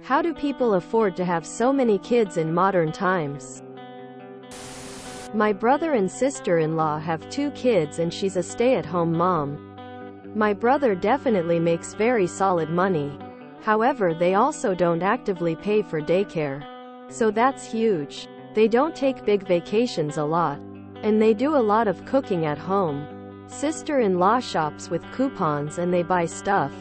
How do people afford to have so many kids in modern times? My brother and sister-in-law have 2 kids and she's a stay-at-home mom. My brother definitely makes very solid money. However, they also don't actively pay for daycare. So that's huge. They don't take big vacations a lot. And they do a lot of cooking at home. Sister-in-law shops with coupons and they buy stuff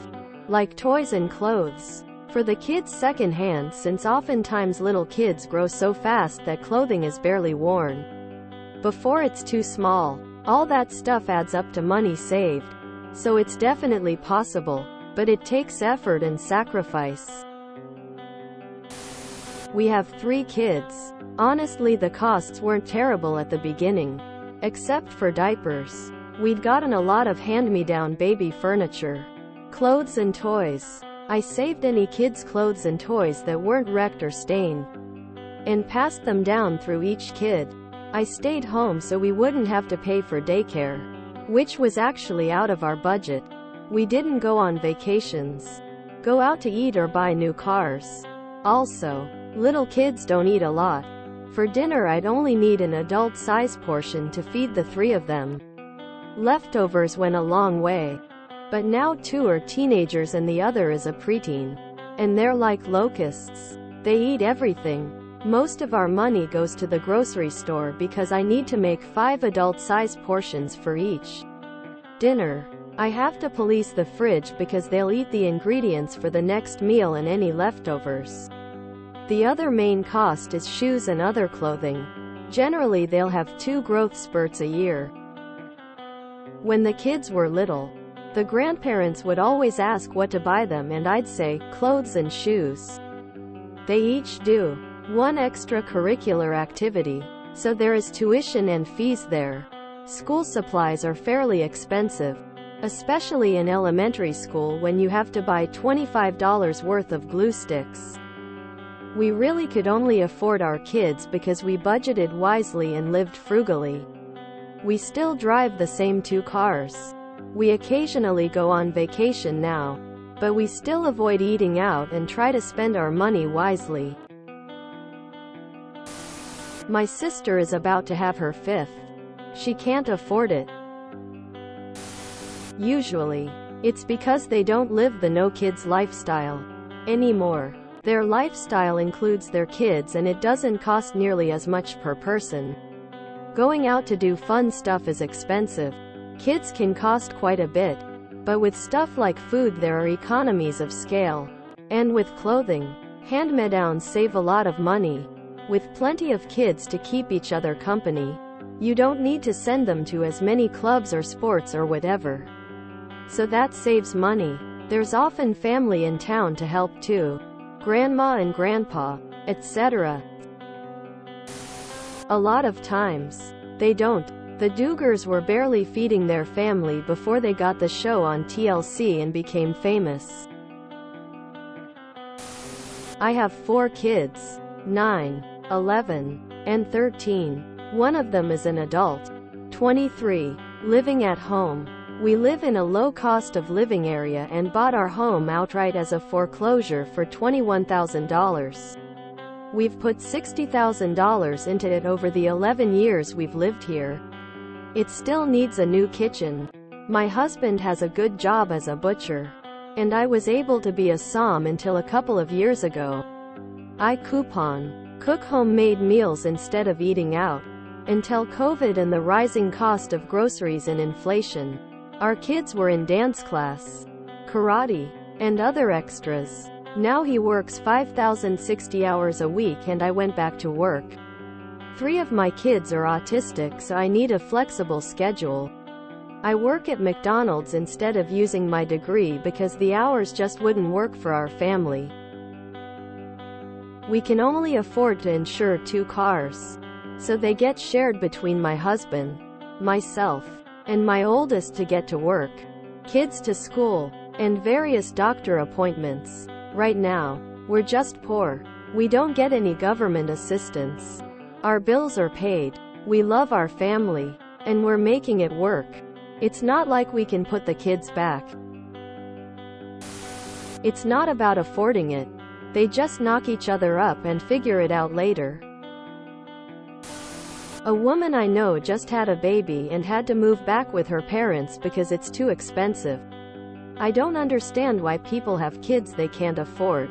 like toys and clothes for the kids second-hand, since oftentimes little kids grow so fast that clothing is barely worn before it's too small. All that stuff adds up to money saved. So it's definitely possible, but it takes effort and sacrifice. We have 3 kids. Honestly, the costs weren't terrible at the beginning, except for diapers. We'd gotten a lot of hand-me-down baby furniture, clothes and toys. I saved any kids' clothes and toys that weren't wrecked or stained, and passed them down through each kid. I stayed home so we wouldn't have to pay for daycare, which was actually out of our budget. We didn't go on vacations, go out to eat or buy new cars. Also, little kids don't eat a lot. For dinner I'd only need an adult-size portion to feed the 3 of them. Leftovers went a long way. But now 2 are teenagers and the other is a preteen. And they're like locusts. They eat everything. Most of our money goes to the grocery store because I need to make 5 adult-size portions for each dinner. I have to police the fridge because they'll eat the ingredients for the next meal and any leftovers. The other main cost is shoes and other clothing. Generally they'll have 2 growth spurts a year. When the kids were little, the grandparents would always ask what to buy them and I'd say, clothes and shoes. They each do 1 extracurricular activity, so there is tuition and fees there. School supplies are fairly expensive, especially in elementary school when you have to buy $25 worth of glue sticks. We really could only afford our kids because we budgeted wisely and lived frugally. We still drive the same 2 cars. We occasionally go on vacation now, but we still avoid eating out and try to spend our money wisely. My sister is about to have her 5th. She can't afford it. Usually, it's because they don't live the no-kids lifestyle anymore. Their lifestyle includes their kids and it doesn't cost nearly as much per person. Going out to do fun stuff is expensive. Kids can cost quite a bit. But with stuff like food there are economies of scale. And with clothing, hand-me-downs save a lot of money. With plenty of kids to keep each other company, you don't need to send them to as many clubs or sports or whatever. So that saves money. There's often family in town to help too. Grandma and grandpa, etc. A lot of times, they don't. The Duggars were barely feeding their family before they got the show on TLC and became famous. I have 4 kids, 9, 11, and 13. One of them is an adult, 23, living at home. We live in a low cost of living area and bought our home outright as a foreclosure for $21,000. We've put $60,000 into it over the 11 years we've lived here. It still needs a new kitchen. My husband has a good job as a butcher. And I was able to be a som until a couple of years ago. I coupon, cook homemade meals instead of eating out. Until COVID and the rising cost of groceries and inflation. Our kids were in dance class, karate, and other extras. Now he works 5,060 hours a week and I went back to work. 3 of my kids are autistic, so I need a flexible schedule. I work at McDonald's instead of using my degree because the hours just wouldn't work for our family. We can only afford to insure 2 cars. So they get shared between my husband, myself, and my oldest to get to work, kids to school, and various doctor appointments. Right now, we're just poor. We don't get any government assistance. Our bills are paid. We love our family, and we're making it work. It's not like we can put the kids back. It's not about affording it. They just knock each other up and figure it out later. A woman I know just had a baby and had to move back with her parents because it's too expensive. I don't understand why people have kids they can't afford.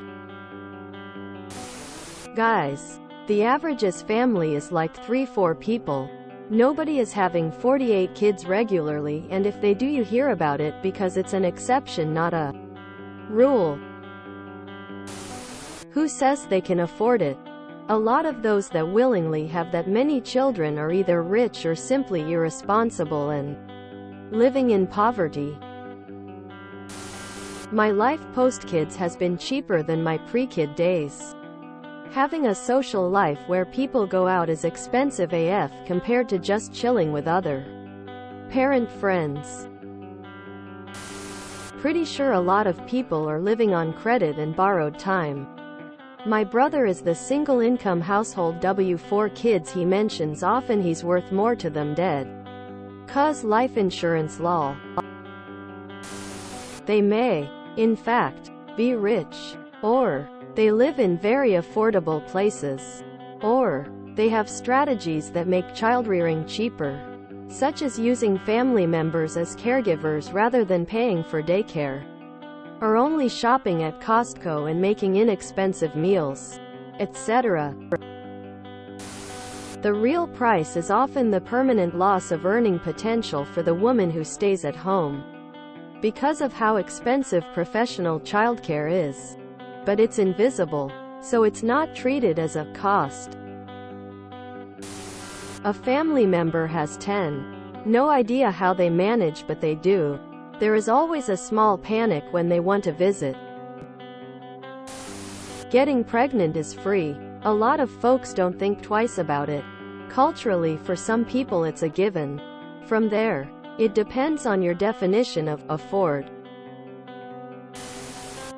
Guys, the average's family is like 3-4 people. Nobody is having 48 kids regularly, and if they do, you hear about it because it's an exception, not a rule. Who says they can afford it? A lot of those that willingly have that many children are either rich or simply irresponsible and living in poverty. My life post-kids has been cheaper than my pre-kid days. Having a social life where people go out is expensive AF compared to just chilling with other parent friends. Pretty sure a lot of people are living on credit and borrowed time. My brother is the single-income household W4 kids he mentions often he's worth more to them dead. 'Cause life insurance law. They may, in fact, be rich. Or they live in very affordable places. Or they have strategies that make childrearing cheaper, such as using family members as caregivers rather than paying for daycare, or only shopping at Costco and making inexpensive meals, etc. The real price is often the permanent loss of earning potential for the woman who stays at home, because of how expensive professional childcare is. But it's invisible, so it's not treated as a cost. A family member has 10. No idea how they manage, but they do. There is always a small panic when they want to visit. Getting pregnant is free. A lot of folks don't think twice about it. Culturally, for some people it's a given. From there, it depends on your definition of afford.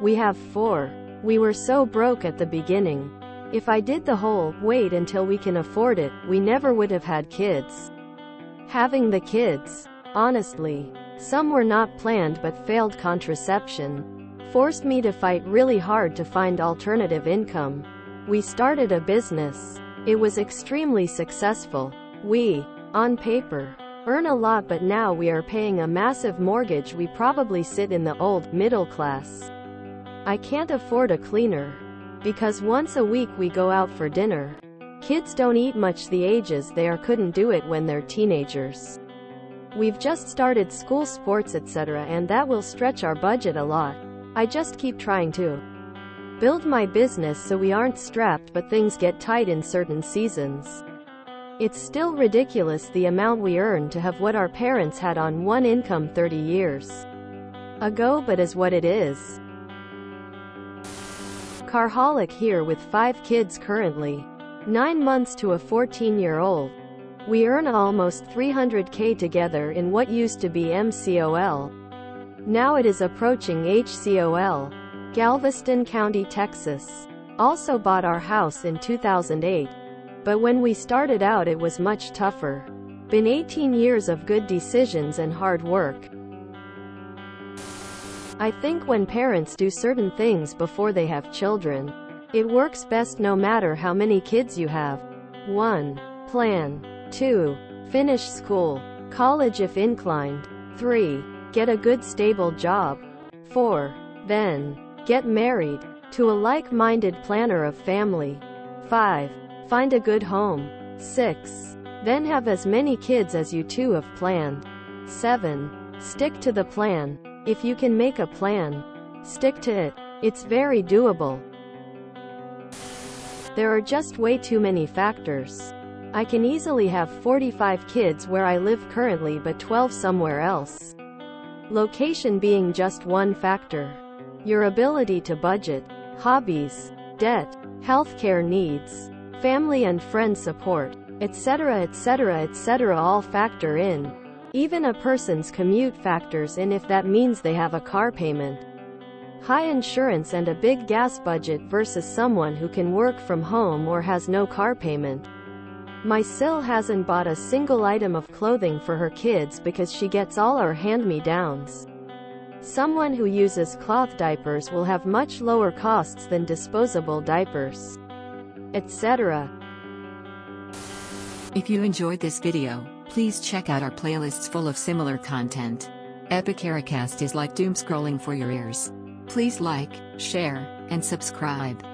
We have 4. We were so broke at the beginning. If I did the whole wait until we can afford it, we never would have had kids. Having the kids, honestly, some were not planned but failed contraception, forced me to fight really hard to find alternative income. We started a business. It was extremely successful. We, on paper, earn a lot, but now we are paying a massive mortgage. We probably sit in the old middle class. I can't afford a cleaner, because once a week we go out for dinner. Kids don't eat much the ages they are, couldn't do it when they're teenagers. We've just started school sports etc., and that will stretch our budget a lot. I just keep trying to build my business so we aren't strapped, but things get tight in certain seasons. It's still ridiculous the amount we earn to have what our parents had on one income 30 years ago, but is what it is. Carholic here with 5 kids currently. 9 months to a 14-year-old. We earn almost $300K together in what used to be MCOL. Now it is approaching HCOL. Galveston County, Texas. Also bought our house in 2008. But when we started out it was much tougher. Been 18 years of good decisions and hard work. I think when parents do certain things before they have children, it works best no matter how many kids you have. 1. Plan. 2. Finish school. College if inclined. 3. Get a good stable job. 4. Then, get married. To a like-minded planner of family. 5. Find a good home. 6. Then have as many kids as you two have planned. 7. Stick to the plan. If you can make a plan, stick to it. It's very doable. There are just way too many factors. I can easily have 45 kids where I live currently, but 12 somewhere else. Location being just one factor. Your ability to budget, hobbies, debt, healthcare needs, family and friend support, etc., etc., etc. all factor in. Even a person's commute factors in if that means they have a car payment, high insurance and a big gas budget versus someone who can work from home or has no car payment. My Sil hasn't bought a single item of clothing for her kids because she gets all our hand-me-downs. Someone who uses cloth diapers will have much lower costs than disposable diapers, etc. If you enjoyed this video, please check out our playlists full of similar content. Epicaricast is like doom scrolling for your ears. Please like, share, and subscribe.